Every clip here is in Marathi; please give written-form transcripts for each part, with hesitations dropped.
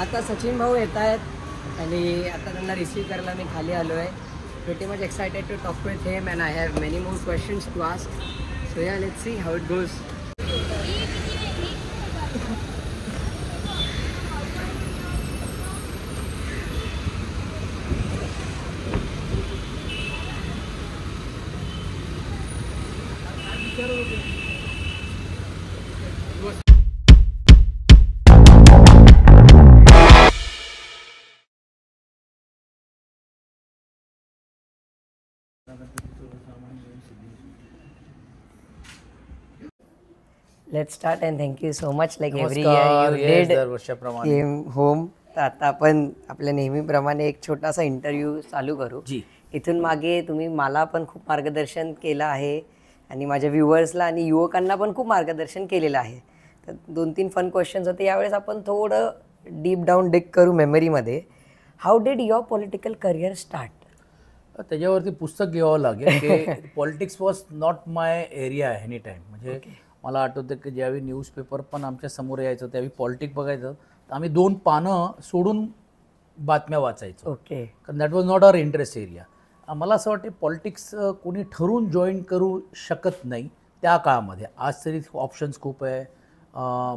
आता सचिन भाऊ येत आहेत आणि आता त्यांना रिसीव्ह करायला मी खाली आलो आहे. Pretty much excited to talk with him and I have many more questions to ask. So yeah let's see how it goes. Let's start and thank you so much. Like every year you did came home. तर आता आपण आपल्या नेहमीप्रमाणे एक छोटासा इंटरव्ह्यू चालू करू. इथून मागे तुम्ही मला पण खूप मार्गदर्शन केलं आहे आणि माझ्या व्ह्युअर्सला आणि युवकांना पण खूप मार्गदर्शन केलेलं आहे. तर 2-3 फन क्वेश्चन्स होते. यावेळेस आपण थोडं डीप डाऊन डिग करू मेमरीमध्ये. How did your political career start? त्याच्यावरती पुस्तक घ्यावं लागेल की politics was not my area any time. म्हणजे मला आठवतं की ज्यावेळी न्यूजपेपर पण आमच्या समोर यायचं त्यावेळी पॉलिटिक्स बघायचं तर आम्ही 2 पानं सोडून बातम्या वाचायचो. कारण that was not our interest area. मला असं वाटते पॉलिटिक्स कोणी ठरवून जॉईन करू शकत नाही त्या काळामध्ये. आज तरी ऑप्शन्स खूप आहे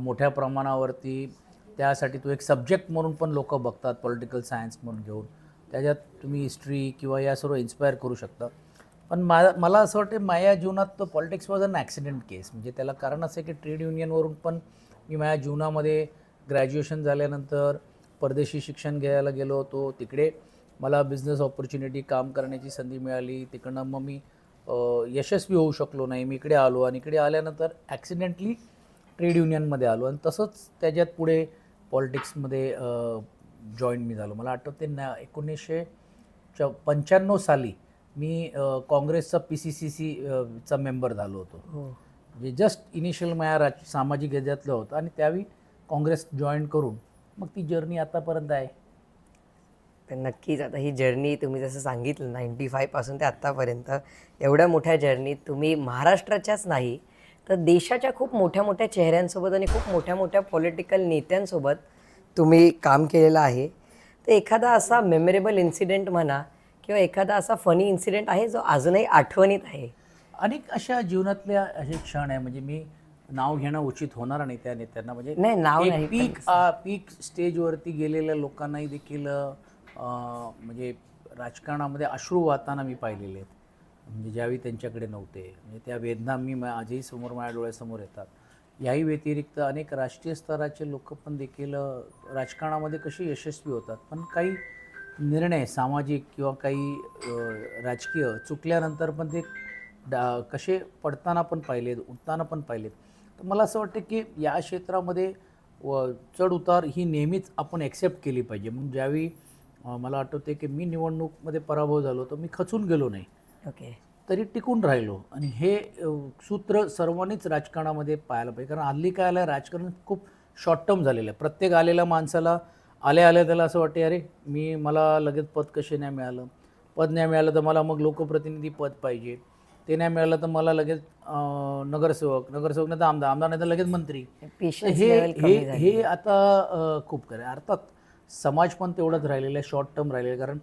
मोठ्या प्रमाणावरती. त्यासाठी तो एक सब्जेक्ट म्हणून पण लोक बघतात पॉलिटिकल सायन्स म्हणून घेऊन. त्याच्यात तुम्ही हिस्ट्री किंवा या सर्व इन्स्पायर करू शकता. पण मला असं वाटतं माझ्या जीवनात पॉलिटिक्स वॉज अन ॲक्सिडेंट केस. म्हणजे त्याला कारण असं आहे की ट्रेड युनियनवरून पण मी माझ्या जीवनामध्ये ग्रॅज्युएशन झाल्यानंतर परदेशी शिक्षण घ्यायला गेलो होतो. तिकडे मला बिझनेस ऑपॉर्च्युनिटी काम करण्याची संधी मिळाली. तिकडनं मग मी यशस्वी होऊ शकलो नाही. मी इकडे आलो आणि इकडे आल्यानंतर ॲक्सिडेंटली ट्रेड युनियनमध्ये आलो आणि तसंच त्याच्यात पुढे पॉलिटिक्समध्ये जॉईन मी झालो. मला आठवते 1995 साली मी काँग्रेसचा PCCC चा मेंबर झालो होतो. म्हणजे जस्ट इनिशियल माझ्या सामाजिक ह्याच्यातलं होतं आणि त्यावेळी काँग्रेस जॉईन करून मग ती जर्नी आतापर्यंत आहे. तर नक्कीच आता ही जर्नी तुम्ही जसं सांगितलं 95 पासून ते आत्तापर्यंत एवढ्या मोठ्या जर्नीत तुम्ही महाराष्ट्राच्याच नाही तर देशाच्या खूप मोठ्या मोठ्या चेहऱ्यांसोबत आणि खूप मोठ्या मोठ्या पॉलिटिकल नेत्यांसोबत तुम्ही काम केलेलं आहे. तर एखादा असा मेमोरेबल इन्सिडेंट म्हणा किंवा एखादा असा फनी इन्सिडेंट आहे जो अजूनही आठवणीत आहे? अनेक अशा जीवनातल्या असे क्षण आहे. म्हणजे मी नाव घेणं उचित होणार नाही त्या नेत्यांना. म्हणजे नाही नाव नाही. पीक स्टेजवरती गेलेल्या लोकांनाही देखील म्हणजे राजकारणामध्ये अश्रू वाहताना मी पाहिलेले आहेत. म्हणजे ज्यावेळी त्यांच्याकडे नव्हते. म्हणजे त्या वेदना मी आजही समोर माझ्या डोळ्यासमोर येतात. याही व्यतिरिक्त अनेक राष्ट्रीय स्तराचे लोक पण देखील राजकारणामध्ये कसे यशस्वी होतात पण काही निर्णय सामाजिक किंवा काही राजकीय चुकल्यानंतर पण ते कसे पडताना पण पाहिलेत उठताना पण पाहिलेत. तर मला असं वाटतं की या क्षेत्रामध्ये चढ उतार ही नेहमीच आपण ॲक्सेप्ट केली पाहिजे. म्हणून ज्यावेळी मला आठवते की मी निवडणूकमध्ये पराभव झालो तर मी खचून गेलो नाही. तरी टिकून राहिलो. आणि हे सूत्र सर्वांनीच राजकारणामध्ये पाहायला पाहिजे. कारण हल्ली काय आलं राजकारण खूप शॉर्ट टर्म झालेलं आहे. प्रत्येक आलेल्या माणसाला आल्या त्याला असं वाटते अरे मला लगेच पद कसे नाही मिळालं. पद नाही मिळालं तर मला मग लोकप्रतिनिधी पद पाहिजे. ते नाही मिळालं तर मला लगेच नगरसेवक नाही तर आमदार नाही तर लगेच मंत्री. हे आता खूप करे. अर्थात समाज पण तेवढंच राहिलेलं आहे शॉर्ट टर्म राहिलेलं आहे. कारण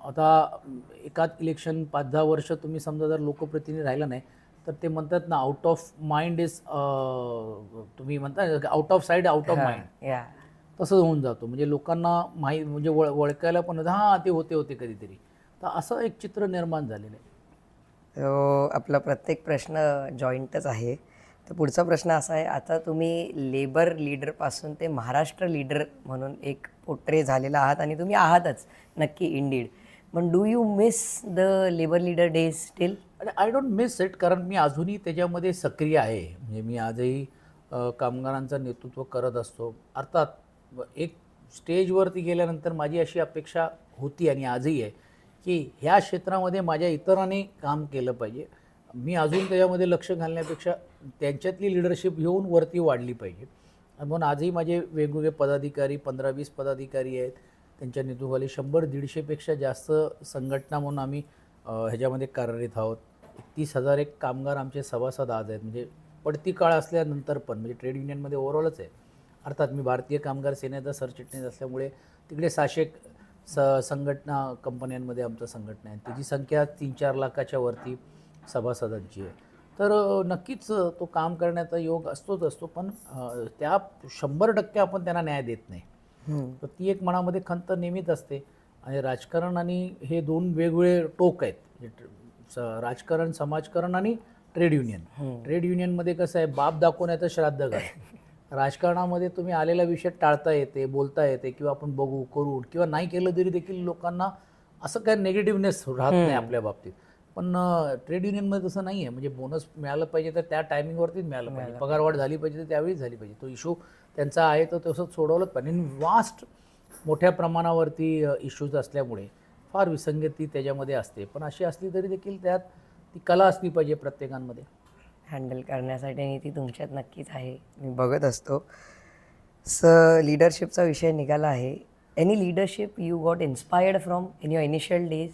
आता एकाच इलेक्शन 5-10 वर्ष तुम्ही समजा जर लोकप्रतिनिधी राहिला नाही तर ते म्हणतात ना आउट ऑफ माइंड इज तुम्ही म्हणता out of side out of mind तसं होऊन जातो. म्हणजे लोकांना म्हणजे वळखायला पण ते होते कधीतरी. तर असं एक चित्र निर्माण झालेलं आहे. आपला प्रत्येक प्रश्न जॉईंटच आहे. तर पुढचा प्रश्न असा आहे आता तुम्ही लेबर लीडरपासून ते महाराष्ट्र लीडर म्हणून एक पोर्ट्रे झालेला आहात आणि तुम्ही आहातच नक्की इंडीड. पण do you miss the labour leader days steel? I don't miss it. कारण मी अजूनही त्याच्यामध्ये सक्रिय आहे. म्हणजे मी आजही कामगारांचं नेतृत्व करत असतो. अर्थात एक स्टेजवरती गेल्यानंतर माझी अशी अपेक्षा होती आणि आजही आहे की ह्या क्षेत्रामध्ये माझ्या इतरांनी काम केलं पाहिजे. मी अजून त्याच्यामध्ये लक्ष घालण्यापेक्षा त्यांच्यातली लिडरशिप घेऊन वरती वाढली पाहिजे. म्हणून आजही माझे वेगवेगळे पदाधिकारी 15-20 पदाधिकारी आहेत. त्यांच्या नेतृत्वाखाली 100-150पेक्षा जास्त संघटना म्हणून आम्ही ह्याच्यामध्ये कार्यरत आहोत. 31,000 एक कामगार आमचे सभासद आज आहेत. म्हणजे पडती काळ असल्यानंतर पण म्हणजे ट्रेड युनियनमध्ये ओव्हरऑलच आहे अर्थात मी भारतीय कामगार सेनेचा सरचिटणीस असल्यामुळे तिकडे 600 संघटना कंपन्यांमध्ये आमचं संघटना आहे. त्याची संख्या 3-4 लाखाच्या वरती सभासदांची आहे. तर नक्कीच तो काम करण्याचा योग असतो, पण त्या 100% आपण त्यांना न्याय देत नाही. तर ती एक मनामध्ये खंत नेहमीच असते. आणि राजकारण आणि हे 2 वेगवेगळे टोक आहेत. राजकारण, समाजकारण आणि ट्रेड युनियन. ट्रेड युनियनमध्ये कसं आहे, बाप दाखवण्याचं श्राद्ध घाल. राजकारणामध्ये तुम्ही आलेला विषय टाळता येते, बोलता येते, किंवा आपण बघू करू, किंवा नाही केलं तरी देखील लोकांना असं काय नेगेटिव्हनेस राहत नाही आपल्या बाबतीत. पण ट्रेड युनियनमध्ये तसं नाही आहे. म्हणजे बोनस मिळालं पाहिजे तर त्या टायमिंगवरतीच मिळालं पाहिजे, पगारवाढ झाली पाहिजे तर त्यावेळीच झाली पाहिजे. तो इश्यू त्यांचा आहे तर तसंच सोडवलंच पाहिजे. आणि वास्ट मोठ्या प्रमाणावरती इश्यूज असल्यामुळे फार विसंगती त्याच्यामध्ये असते. पण अशी असली तरी देखील त्यात ती कला असली पाहिजे प्रत्येकामध्ये हँडल करण्यासाठी, आणि ती तुमच्यात नक्कीच आहे, मी बघत असतो. लीडरशिपचा विषय निघाला आहे. Any leadership you got inspired from in your initial days?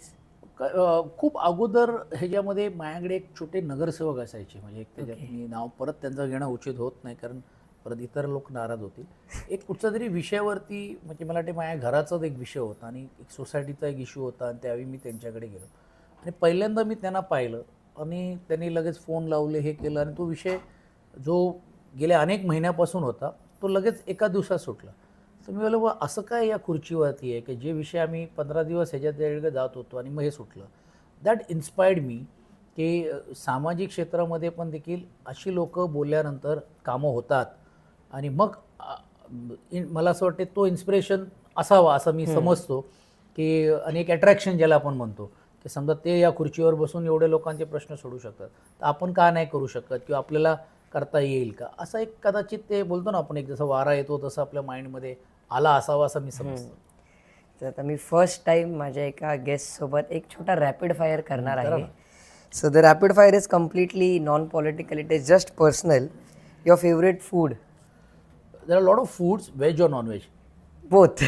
खूप अगोदर ह्याच्यामध्ये माझ्याकडे एक छोटे नगरसेवक असायचे. म्हणजे एक त्याच्यात मी नाव परत त्यांचं घेणं उचित होत नाही, कारण परत इतर लोक नाराज होतील. एक कुठचा तरी विषयावरती, म्हणजे मला वाटते माझ्या घराचाच एक विषय होता आणि एक सोसायटीचा एक इश्यू होता, आणि त्यावेळी मी त्यांच्याकडे गेलो आणि पहिल्यांदा मी त्यांना पाहिलं आणि त्यांनी लगेच फोन लावले, हे केलं, आणि तो विषय जो गेल्या अनेक महिन्यापासून होता तो लगेच एका दिवसात सुटला. तर मी बोललो, असं काय या खुर्चीवरती आहे की जे विषय आम्ही 15 दिवस ह्याच्यात जात होतो आणि मग हे सुटलं. दॅट इन्स्पायर्ड मी की सामाजिक क्षेत्रामध्ये पण देखील अशी लोक बोलल्यानंतर कामं होतात. आणि मग मला असं वाटते तो इन्स्पिरेशन असावा असं मी समजतो. की अनेक अट्रॅक्शन ज्याला आपण म्हणतो, की समजा ते या खुर्चीवर बसून एवढे लोकांचे प्रश्न सोडू शकतात, तर आपण का नाही करू शकत, किंवा आपल्याला करता येईल का, असं एक कदाचित ते बोलतो ना आपण, एक जसं वारा येतो तसं आपल्या माइंडमध्ये आला असावा असं मी समजतो. तर आता मी फर्स्ट टाइम माझ्या एका गेस्टसोबत एक छोटा रॅपिड फायर करणार आहे. So the rapid fire is completely non political, it is just personal. Your favourite food? There are lot of foods, veg और non veg? Both.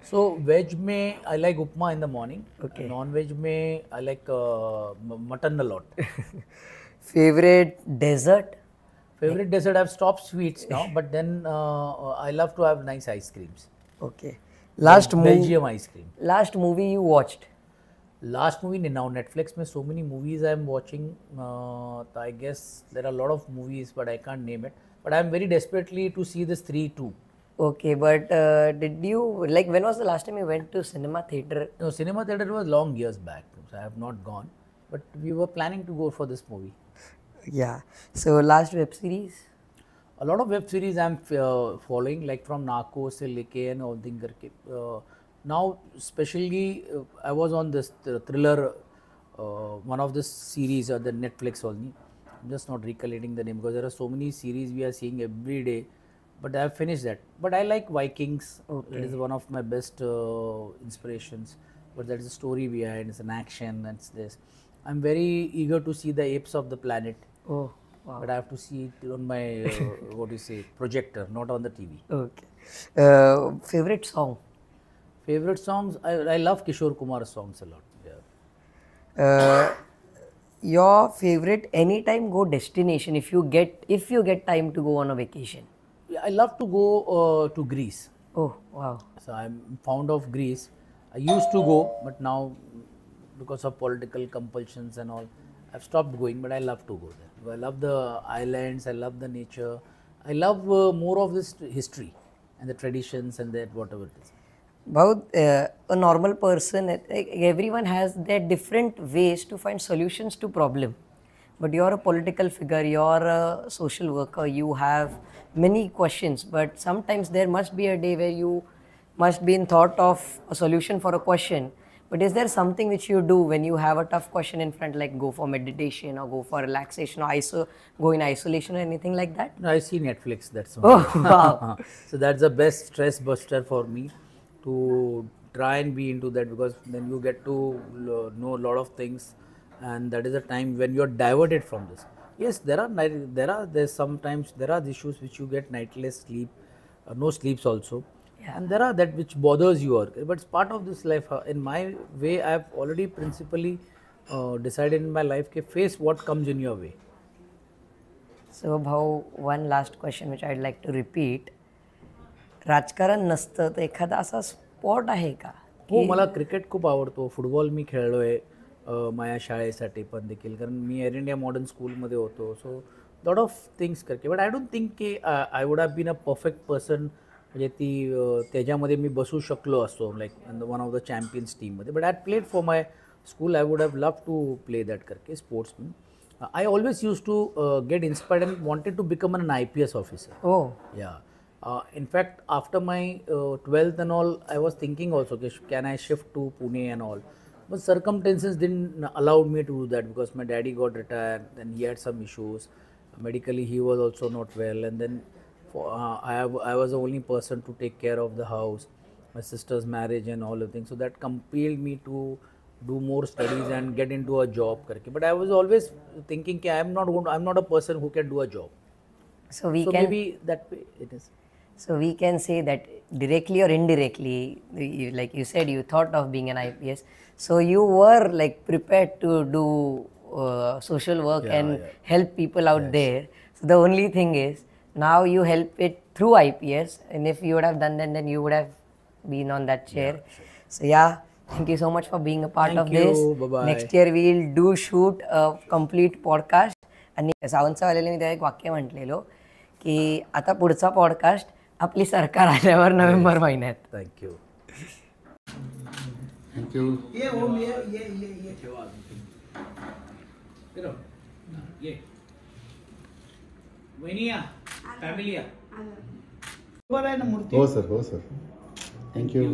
So veg में I like upma in the morning. Okay. Non-veg में I like mutton a lot. Favorite dessert? Favorite dessert, I've stopped sweets now, but then I love to have nice ice creams. Okay. Last Belgium ice cream. Last movie you watched? Last movie now Netflix में so many movies I am watching. I guess there are a lot of movies, but I can't name it. But I am very desperately to see this 3 2. Okay, but did you, like, when was the last time you went to cinema theater? No, cinema theater was long years back, so I have not gone. But we were planning to go for this movie. Yeah. So last web series? A lot of web series I'm following, like from Narcos से लेके and all thing करके. Now, especially, I was on this thriller, one of the series on the Netflix only. I'm just not recollecting the name because there are so many series we are seeing every day. But I have finished that. But I like Vikings. Okay. It is one of my best inspirations. But there is a story behind. It's an action. It's this. I'm very eager to see the apes of the planet. Oh, wow. But I have to see it on my what do you say, projector, not on the TV. Okay. Favorite song? Favorite songs? I love Kishore Kumar's songs a lot. Yeah. Your favorite anytime go destination if you get time to go on a vacation? I love to go to Greece. Oh, wow. So I'm fond of Greece. I used to go, but now because of political compulsions and all, I've stopped going, but I love to go there. I love the islands, I love the nature. I love more of this history and the traditions and that whatever it is. About a normal person, everyone has their different ways to find solutions to problem. But you're a political figure, you're a social worker, you have many questions, but sometimes there must be a day where you must be in thought of a solution for a question. But is there something which you do when you have a tough question in front, like go for meditation or go for relaxation or go in isolation or anything like that? No, I see Netflix, that's all. Oh, wow. So that's the best stress buster for me, to try and be into that, because then you get to know a lot of things. And that is a time when you are diverted from this. Yes, there's sometimes there are issues which you get nightless sleep, no sleeps also. Yeah. And there are that which bothers you, but it's part of this life. In my way, I have already principally decided in my life to face what comes in your way. So, Bhau, one last question which I'd like to repeat. राजकारण नसतं तर एखादा असा स्पॉट आहे का? हो, मला क्रिकेट खूप आवडतो. फुटबॉल मी खेळलो आहे माझ्या शाळेसाठी पण देखील, कारण मी एअर इंडिया मॉडर्न स्कूलमध्ये होतो. सो लॉट ऑफ थिंग्स करके, बट आय डोंट थिंक की I would have been a perfect person, म्हणजे ती त्याच्यामध्ये मी बसू शकलो असतो, like one of the champions टीममध्ये. But I played for my school. I would have love to play that करके sportsman. I always used to get inspired and wanted to become an IPS officer. Oh. Yeah. In fact, after my 12th and all, I was thinking also, can I shift to Pune and all? But circumstances didn't allow me to do that because my daddy got retired, then he had some issues. Medically, he was also not well. And then I was the only person to take care of the house, my sister's marriage and all the things. So that compelled me to do more studies and get into a job करके. But I was always thinking कि I'm not a person who can do a job. So maybe that way it is. So we can say that directly or indirectly, like you said, you thought of being an IPS. So you were like prepared to do social work and help people out there. So the only thing is now you help it through IPS, and if you would have done that, then you would have been on that chair. So yeah. Thank you so much for being a part of this. Bye-bye. Next year we'll do shoot a complete podcast. आणि सावंतवालेला मी त्या एक वाक्य म्हटलेलो की आता पुढचा पॉडकास्ट आपली सरकार आल्यावर नोव्हेंबर महिन्यात. थँक्यू. थँक्यू. हो सर. थँक्यू.